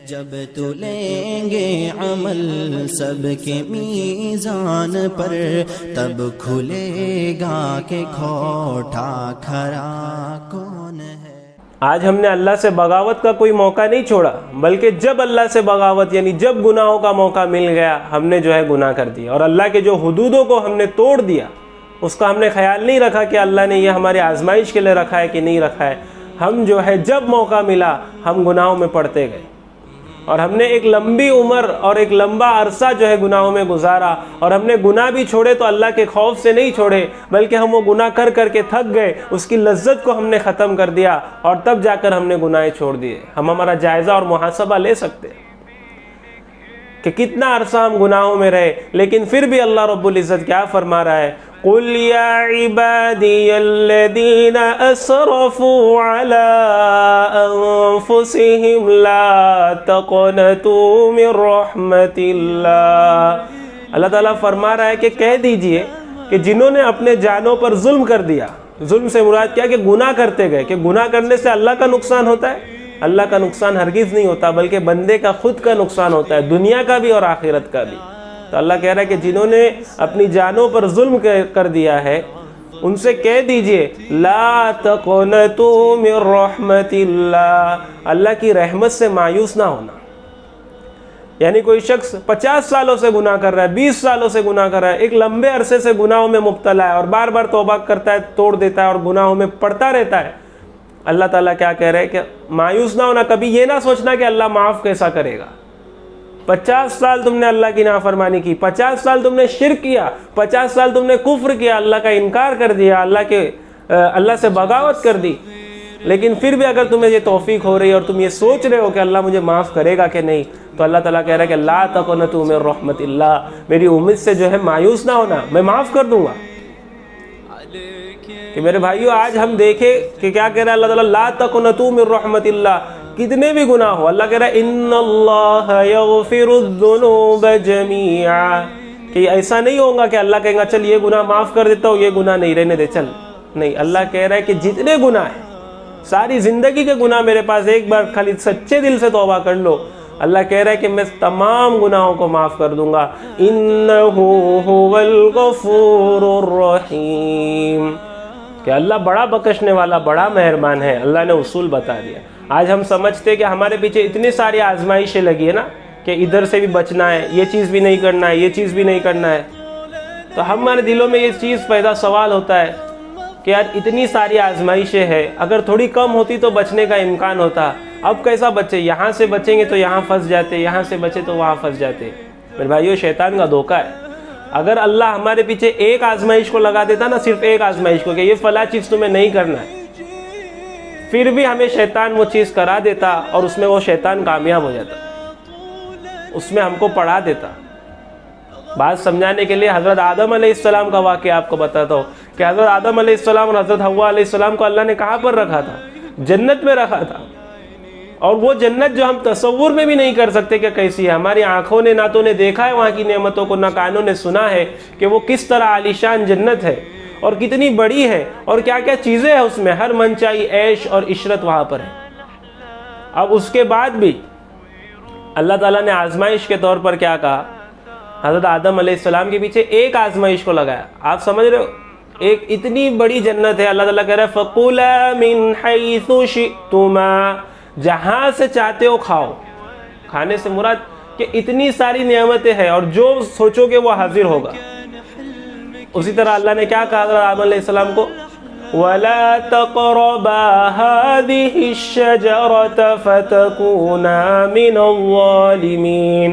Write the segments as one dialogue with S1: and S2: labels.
S1: जब तुलेंगे अमल सबके मीज़ान पर, तब खुलेगा के खोटा खरा कौन है।
S2: आज हमने अल्लाह से बगावत का कोई मौका नहीं छोड़ा, बल्कि जब अल्लाह से बगावत यानी जब गुनाहों का मौका मिल गया, हमने जो है गुनाह कर दिया और अल्लाह के जो हुदूदों को हमने तोड़ दिया, उसका हमने ख्याल नहीं रखा कि अल्लाह ने यह हमारी आजमाइश के लिए रखा है कि नहीं रखा है। हम जो है जब मौका मिला हम गुनाहों में पड़ते गए और हमने एक लंबी उम्र और एक लंबा अरसा जो है गुनाहों में गुजारा। और हमने गुनाह भी छोड़े तो अल्लाह के खौफ से नहीं छोड़े, बल्कि हम वो गुनाह कर करके थक गए, उसकी लज्जत को हमने ख़त्म कर दिया और तब जाकर हमने गुनाहें छोड़ दिए। हम हमारा जायज़ा और मुहासबा ले सकते हैं कि कितना अरसा हम गुनाहों में रहे, लेकिन फिर भी अल्लाह रब्बुल इज़्ज़त क्या फरमा रहा है, कुल या इबादियल्लज़ीना असरफू अला अनफुसिहिम ला तक़नतू मिर रहमतिल्लाह। अल्लाह ताला फरमा रहा है कि कह दीजिए कि जिन्होंने अपने जानों पर जुल्म कर दिया, जुल्म से मुराद क्या कि गुनाह करते गए, कि गुनाह करने से अल्लाह का नुकसान होता है? अल्लाह का नुकसान हरगिज़ नहीं होता, बल्कि बंदे का खुद का नुकसान होता है, दुनिया का भी और आखिरत का भी। तो अल्लाह कह रहा है कि जिन्होंने अपनी जानों पर जुल्म कर दिया है, उनसे कह दीजिए ला तक़नतू मिर रहमतिल्लाह, अल्लाह की रहमत से मायूस ना होना। यानी कोई शख्स 50 सालों से गुनाह कर रहा है, 20 सालों से गुनाह कर रहा है, एक लंबे अरसे से गुनाहों में मुब्तला है और बार बार तौबा करता है, तोड़ देता है और गुनाहों में पड़ता रहता है। अल्लाह ताला क्या कह रहे हैं कि मायूस ना होना, कभी ये ना सोचना कि अल्लाह माफ़ कैसा करेगा। 50 साल तुमने अल्लाह की नाफरमानी की, 50 साल तुमने शिर्क किया, 50 साल तुमने कुफ्र किया, अल्लाह का इनकार कर दिया, अल्लाह से बगावत कर दी, लेकिन फिर भी अगर तुम्हें ये तौफीक हो रही है और तुम ये सोच रहे हो कि अल्लाह मुझे माफ़ करेगा कि नहीं, तो अल्लाह ताला कह रहा है कि ला तक़नतू मिर रहमतिल्लाह, मेरी उम्मीद से जो है मायूस ना होना, मैं माफ़ कर दूंगा। कि मेरे भाइयों आज हम देखें कि क्या कह रहा है अल्लाह ताला, ला तक़नतू मिर रहमतिल्लाह, कितने भी गुनाह हो अल्लाह कह रहा है इन्नल्लाह यग़फ़िरुज़्ज़ुनूब जमीआ, कि ऐसा नहीं होगा कि अल्लाह कहेगा चल ये गुनाह माफ़ कर देता हूँ, ये गुनाह नहीं रहने दे चल, नहीं, अल्लाह कह रहा है कि जितने गुनाह हैं, सारी ज़िंदगी के गुनाह मेरे पास, एक बार खाली सच्चे दिल से तौबा कर लो, अल्लाह कह रहा है कि मैं तमाम गुनाहों को माफ़ कर दूंगा। इन्नहु हुवल गफूरुर रहीम, कि अल्लाह बड़ा बख्शने वाला, बड़ा मेहरबान है। अल्लाह ने उसूल बता दिया। आज हम समझते हैं कि हमारे पीछे इतनी सारी आजमाइशें लगी है ना, कि इधर से भी बचना है, ये चीज़ भी नहीं करना है, ये चीज़ भी नहीं करना है, तो हमारे दिलों में ये चीज़ पैदा सवाल होता है कि यार इतनी सारी आजमाइशें हैं, अगर थोड़ी कम होती तो बचने का इम्कान होता, अब कैसा बचे? यहाँ से बचेंगे तो यहाँ फंस जाते, यहाँ से बचे तो वहाँ फंस जाते। मेरे भाइयों, शैतान का धोखा है। अगर अल्लाह हमारे पीछे एक आजमाइश को लगा देता ना, सिर्फ एक आजमाइश को, कि ये फला चीज़ तुम्हें नहीं करना है, फिर भी हमें शैतान वो चीज़ करा देता और उसमें वो शैतान कामयाब हो जाता, उसमें हमको पढ़ा देता। बात समझाने के लिए हज़रत आदम अलैहिस्सलाम का वाक़या आपको बताता हूँ कि हज़रत आदम अलैहिस्सलाम और हज़रत हव्वा अलैहिस्सलाम को अल्लाह ने कहाँ पर रखा था? जन्नत में रखा था। और वो जन्नत जो हम तसव्वुर में भी नहीं कर सकते कि कैसी है, हमारी आँखों ने ना तो ने देखा है वहाँ की नेमतों को, ना कानों ने सुना है कि वो किस तरह आलीशान जन्नत है और कितनी बड़ी है और क्या क्या चीज़ें हैं उसमें, हर मनचाही ऐश और इशरत वहाँ पर है। अब उसके बाद भी अल्लाह ताला ने आजमाइश के तौर पर क्या कहा? हज़रत आदम अलैहिस्सलाम के पीछे एक आजमाइश को लगाया। आप समझ रहे हो, एक इतनी बड़ी जन्नत है, अल्लाह ताला कह रहा है फ़कुला मिन हैसु शि'तुमा, जहाँ से चाहते हो खाओ। खाने से मुराद कि इतनी सारी नियामतें हैं और जो सोचोगे वो हाजिर होगा। उसी तरह अल्लाह ने क्या कहा हज़रत आदम अलैहिस्सलाम को, वला तक़रबा हादिहि शजरत फतकूना मिनल ज़ालिमीन,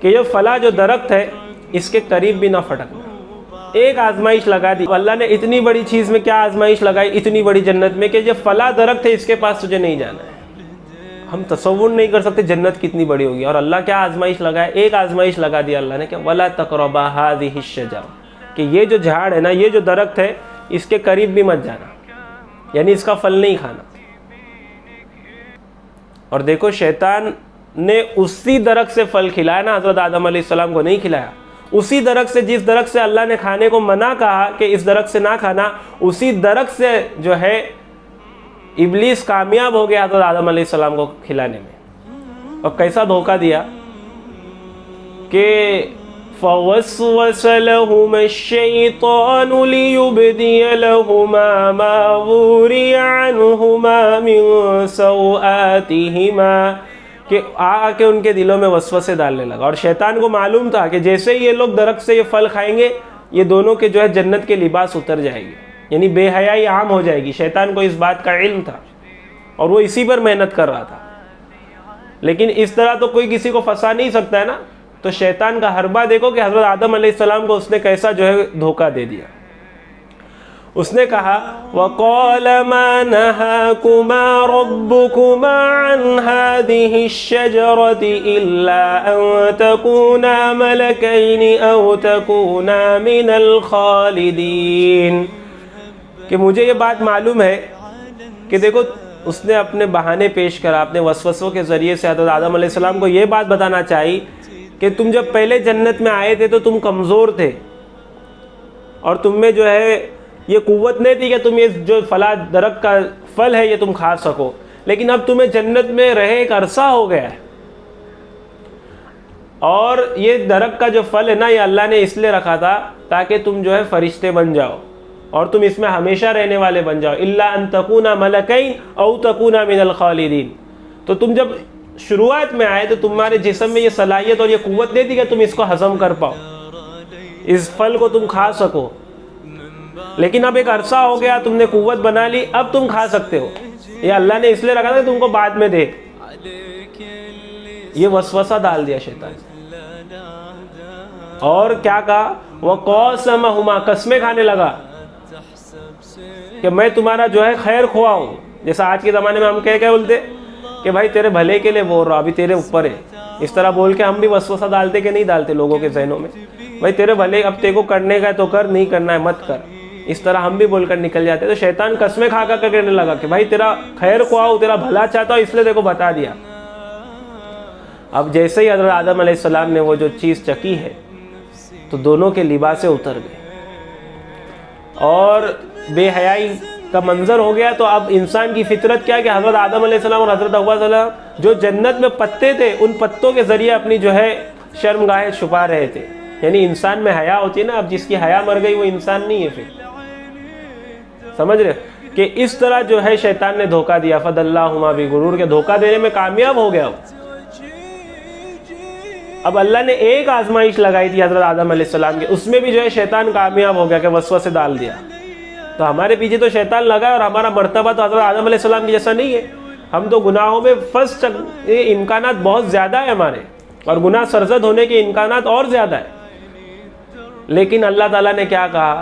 S2: कि ये फला जो दरख्त है इसके करीब भी ना फटकना। एक आजमाइश लगा दी अल्लाह ने, इतनी बड़ी चीज़ में क्या आजमाइश लगाई, इतनी बड़ी जन्नत में, कि ये फला दरख्त है इसके पास तुझे नहीं जाना है। हम तसव्वुर नहीं कर सकते जन्नत कितनी बड़ी होगी। और अल्लाह क्या आजमाइश लगाए? एक आजमाइश लगा दिया अल्लाह ने, कि वला तक़रबा हादिहि शजरा, कि ये जो झाड़ है ना, ये जो दरख्त है, इसके करीब भी मत जाना, यानी इसका फल नहीं खाना। और देखो शैतान ने उसी दरख्त से फल खिलाया ना, हज़रत आदम अलैहिस्सलाम को नहीं खिलाया। उसी दरख्त से, जिस दरख्त से अल्लाह ने खाने को मना कहा कि इस दरख्त से ना खाना, उसी दरख्त से जो है इब्लीस कामयाब हो गया हज़रत आदम अलैहिस्सलाम को खिलाने में। और कैसा धोखा दिया कि फ़वस्वस लहुमा अश-शैतानु लियुब्दिय लहुमा मा वुरिया अन्हुमा मिन सौआतिहिमा, कि आके उनके दिलों में वसवसे डालने लगा। और शैतान को मालूम था कि जैसे ही ये लोग दरख्त से ये फल खाएंगे, ये दोनों के जो है जन्नत के लिबास उतर जाएंगे, यानी बेहयाई आम हो जाएगी। शैतान को इस बात का इल्म था और वो इसी पर मेहनत कर रहा था। लेकिन इस तरह तो कोई किसी को फंसा नहीं सकता है ना। तो शैतान का हरबा देखो कि हज़रत आदम अलैहिस्सलाम को उसने कैसा जो है धोखा दे दिया। उसने कहा वक़ाल मा नहाकुमा रब्बुकुमा अन हादिहि शजरति इल्ला अन तकूना मलकैनि औ तकूना मिनल खालिदीन, कि मुझे ये बात मालूम है कि देखो उसने अपने बहाने पेश करा, अपने वसवसों के ज़रिए से हज़रत आदम अलैहिस्सलाम को ये बात बताना चाहिए कि तुम जब पहले जन्नत में आए थे तो तुम कमज़ोर थे और तुम में जो है ये कुव्वत नहीं थी कि तुम ये जो फला दरख्त का फल है ये तुम खा सको। लेकिन अब तुम्हें जन्नत में रहे एक अरसा हो गया है और ये दरख्त का जो फल है ना, ये अल्लाह ने इसलिए रखा था ताकि तुम जो है फरिश्ते बन जाओ और तुम इसमें हमेशा रहने वाले बन जाओ। इल्ला अन तकूना मलकैन औ तकूना मिनल खालिदीन। तो तुम जब शुरुआत में आए तो तुम्हारे जिस्म में ये सलाहियत और ये कुव्वत नहीं थी कि तुम इसको हजम कर पाओ, इस फल को तुम खा सको। लेकिन अब एक अरसा हो गया, तुमने कुव्वत बना ली, अब तुम खा सकते हो। ये अल्लाह ने इसलिए रखा था कि तुमको बाद में दे। ये वसवसा डाल दिया शैतान। और क्या कहा, वक़ासमहुमा, कसमें खाने लगा कि मैं तुम्हारा जो है खैर ख्वाह हूँ। जैसा आज के ज़माने में हम क्या बोलते कि भाई तेरे भले के लिए बोल रहा, अभी तेरे ऊपर है। इस तरह बोल के हम भी वसवसा डालते कि नहीं डालते लोगों के जहनों में, भाई तेरे भले, अब तेरे को करने का है तो कर, नहीं करना है मत कर। इस तरह हम भी बोलकर निकल जाते। तो शैतान कसमें खा कर कहने लगा कि भाई तेरा खैर ख्वाह हूँ, तेरा भला चाहता हूँ, इसलिए देखो बता दिया। अब जैसे ही हज़रत आदम अलैहिस्सलाम ने वो जो चीज़ चखी है तो दोनों के लिबासे उतर गए और बेहयाई का मंजर हो गया। तो अब इंसान की फितरत क्या है कि हज़रत आदम अलैहिस्सलाम और हज़रत हव्वा सलाम जो जन्नत में पत्ते थे, उन पत्तों के ज़रिए अपनी जो है शर्मगाहें छुपा रहे थे। यानी इंसान में हया होती है ना, अब जिसकी हया मर गई वो इंसान नहीं है। फिर समझ रहे कि इस तरह जो है शैतान ने धोखा दिया। फदल्लाहुमा बिगुरूर, के धोखा देने में कामयाब हो गया। अब अल्लाह ने एक आजमाइश लगाई थी हज़रत आदम अलैहिस्सलाम के, उसमें भी जो है शैतान कामयाब हो गया कि वसवसे डाल दिया। तो हमारे पीछे तो शैतान लगा और हमारा मर्तबा तो हज़रत आदम अलैहिस्सलाम की जैसा नहीं है। हम तो गुनाहों में फंस इम्कानात बहुत ज़्यादा है हमारे, और गुनाह सरजद होने के इम्कानात और ज़्यादा है। लेकिन अल्लाह ताला ने क्या कहा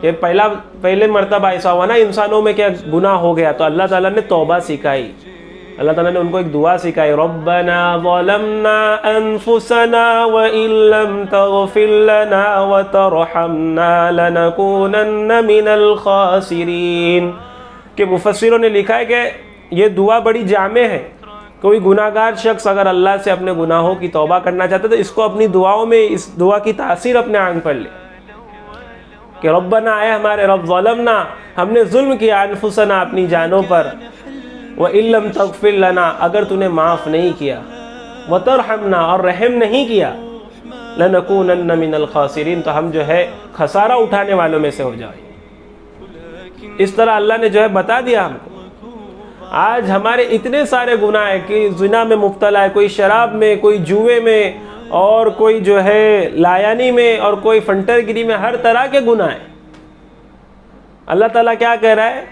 S2: कि पहले मर्तबा ऐसा हुआ ना इंसानों में क्या गुनाह हो गया, तो अल्लाह ताला ने तौबा सिखाई। अल्लाह ताला ने उनको एक दुआ सिखाई, रब्बना ज़लमना अनफुसना व इल्लम तग़फिर लना व तरहमना लनकूनन्ना मिनल खासिरीन। कि मुफस्सिरों ने लिखा है कि ये दुआ बड़ी जामे है। कोई गुनाहगार शख्स अगर अल्लाह से अपने गुनाहों की तौबा करना चाहता है तो इसको अपनी दुआओं में इस दुआ की तासीर अपने आंख पर ले कि रब्बना, आए हमारे रब, ज़लमना, हमने जुल्म किया, अनफुसना, अपनी जानों पर, व इल्लम तग़फिर लना, अगर तूने माफ़ नहीं किया, व तरहमना, और रहम नहीं किया, लनकूनन्ना मिनल खासिरीन, तो हम जो है खसारा उठाने वालों में से हो जाए। इस तरह अल्लाह ने जो है बता दिया हमको। आज हमारे इतने सारे गुनाह है कि ज़िना में मुब्तला है, कोई शराब में, कोई जुए में, और कोई जो है लायानी में, और कोई फंटरगिरी में, हर तरह के गुनाह है। अल्लाह ताला क्या कह रहा है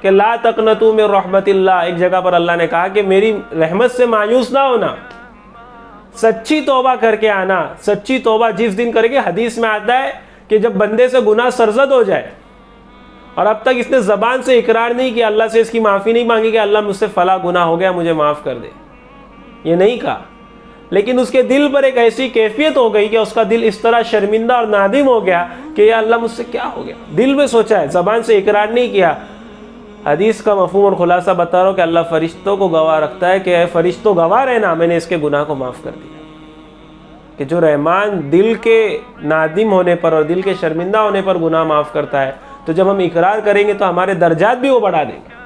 S2: कि ला तक़नतू मिन रहमतिल्लाह। एक जगह पर अल्लाह ने कहा कि मेरी रहमत से मायूस ना होना, सच्ची तौबा करके आना। सच्ची तौबा जिस दिन करेंगे, हदीस में आता है कि जब बंदे से गुनाह सरजद हो जाए और अब तक इसने ज़बान से इकरार नहीं किया, अल्लाह से इसकी माफ़ी नहीं मांगी कि अल्लाह मुझसे फ़ला गुनाह हो गया, मुझे माफ़ कर दे, ये नहीं कहा, लेकिन उसके दिल पर एक ऐसी कैफियत हो गई कि उसका दिल इस तरह शर्मिंदा और नादिम हो गया कि या अल्लाह मुझसे क्या हो गया। दिल में सोचा है, ज़बान से इकरार नहीं किया। हदीस का मफ़हूम और खुलासा बता रहा हूँ कि अल्लाह फ़रिश्तों को गवाह रखता है कि फ़रिश्तों गवाह रहना, मैंने इसके गुनाह को माफ़ कर दिया। कि जो रहमान दिल के नादिम होने पर और दिल के शर्मिंदा होने पर गुनाह माफ़ करता है, तो जब हम इकरार करेंगे तो हमारे दर्जात भी वो बढ़ा देंगे।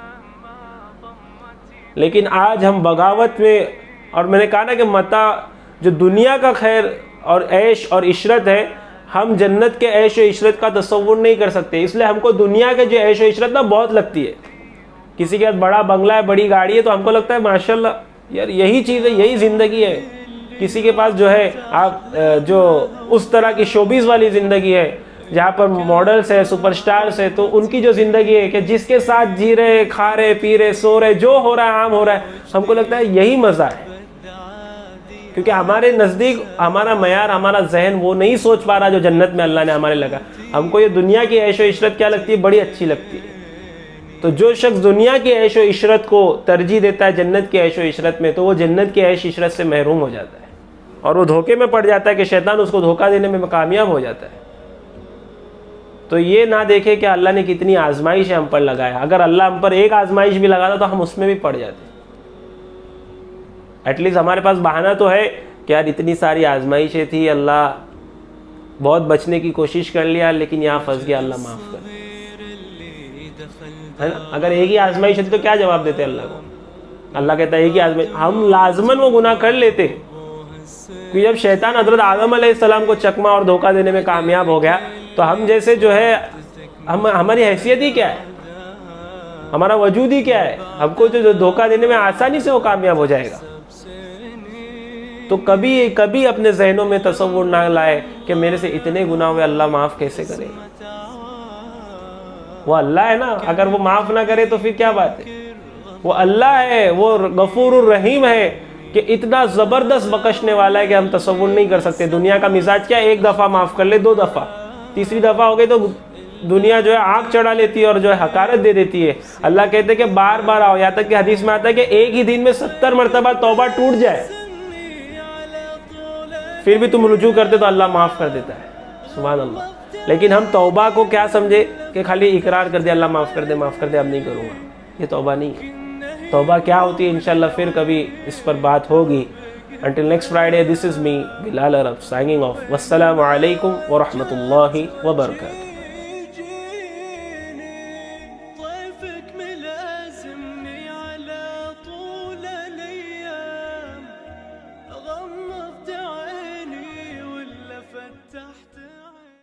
S2: लेकिन आज हम बगावत में और मैंने कहा ना कि मता जो दुनिया का खैर और ऐश और इशरत है, हम जन्नत के ऐश और इशरत का तसव्वुर नहीं कर सकते, इसलिए हमको दुनिया के जो ऐश और इशरत ना बहुत लगती है। किसी के पास बड़ा बंगला है, बड़ी गाड़ी है, तो हमको लगता है माशाल्लाह यार यही चीज़ है, यही ज़िंदगी है। किसी के पास जो है आप जो उस तरह की शोबीज़ वाली ज़िंदगी है जहाँ पर मॉडल्स है, सुपरस्टार्स है, तो उनकी जो ज़िंदगी है कि जिसके साथ जी रहे, खा रहे, पी रहे, सो रहे, जो हो रहा है आम हो रहा है, हमको लगता है यही मज़ा है। क्योंकि हमारे नज़दीक हमारा मयार, हमारा जहन वो नहीं सोच पा रहा जो जन्नत में अल्लाह ने हमारे लगा। हमको ये दुनिया की ऐश और इशरत क्या लगती है, बड़ी अच्छी लगती है। तो जो शख्स दुनिया की ऐश और इशरत को तरजीह देता है जन्नत की ऐश और इशरत में, तो वो जन्नत की ऐश इशरत से महरूम हो जाता है और वो धोखे में पड़ जाता है कि शैतान उसको धोखा देने में कामयाब हो जाता है। तो ये ना देखे कि अल्लाह ने कितनी आजमाइश हम पर लगाया। अगर अल्लाह हम पर एक आजमाइश भी लगाता तो हम उसमें भी पड़ जाते। एटलीस्ट हमारे पास बहाना तो है कि यार इतनी सारी आजमाइशें थी, अल्लाह बहुत बचने की कोशिश कर लिया, लेकिन यहाँ फंस गया, अल्लाह माफ़ कर, है ना। अगर एक ही आजमाइश थी तो क्या जवाब देते अल्लाह को। अल्लाह कहता है एक ही आजमाइश, हम लाजमन वो गुनाह कर लेते। क्योंकि जब शैतान हजरत आदम अलैहिस्सलाम को चकमा और धोखा देने में कामयाब हो गया, तो हम जैसे जो है हमारी हैसियत ही क्या है, हमारा वजूद ही क्या है, हमको जो धोखा देने में आसानी से वो कामयाब हो जाएगा। तो कभी कभी अपने जहनों में तसव्वुर ना लाए कि मेरे से इतने गुनाह हुए, अल्लाह माफ़ कैसे करेगा। वो अल्लाह है ना, अगर वो माफ़ ना करे तो फिर क्या बात है। वो अल्लाह है, वो गफूरुर रहीम है कि इतना ज़बरदस्त बख्शने वाला है कि हम तसव्वुर नहीं कर सकते। दुनिया का मिजाज क्या है, एक दफ़ा माफ़ कर ले, 2 दफ़ा, तीसरी दफ़ा हो गई तो दुनिया जो है आँख चढ़ा लेती है और जो है हकारत दे देती है। अल्लाह कहते हैं कि बार बार आओ, यहाँ तक कि हदीस में आता है कि एक ही दिन में 70 मरतबा तौबा टूट जाए, फिर भी तुम रुजू करते तो अल्लाह माफ़ कर देता है। सुभान अल्लाह। लेकिन हम तौबा को क्या समझे कि खाली इकरार कर दे, अल्लाह माफ़ कर दे, माफ़ कर दे, अब नहीं करूँगा। ये तौबा नहीं है। तौबा क्या होती है इंशाल्लाह फिर कभी इस पर बात होगी। Until next Friday, this is me, Bilal Arab, signing off. Wassalamu alaikum wa rahmatullahi wa barakatuh.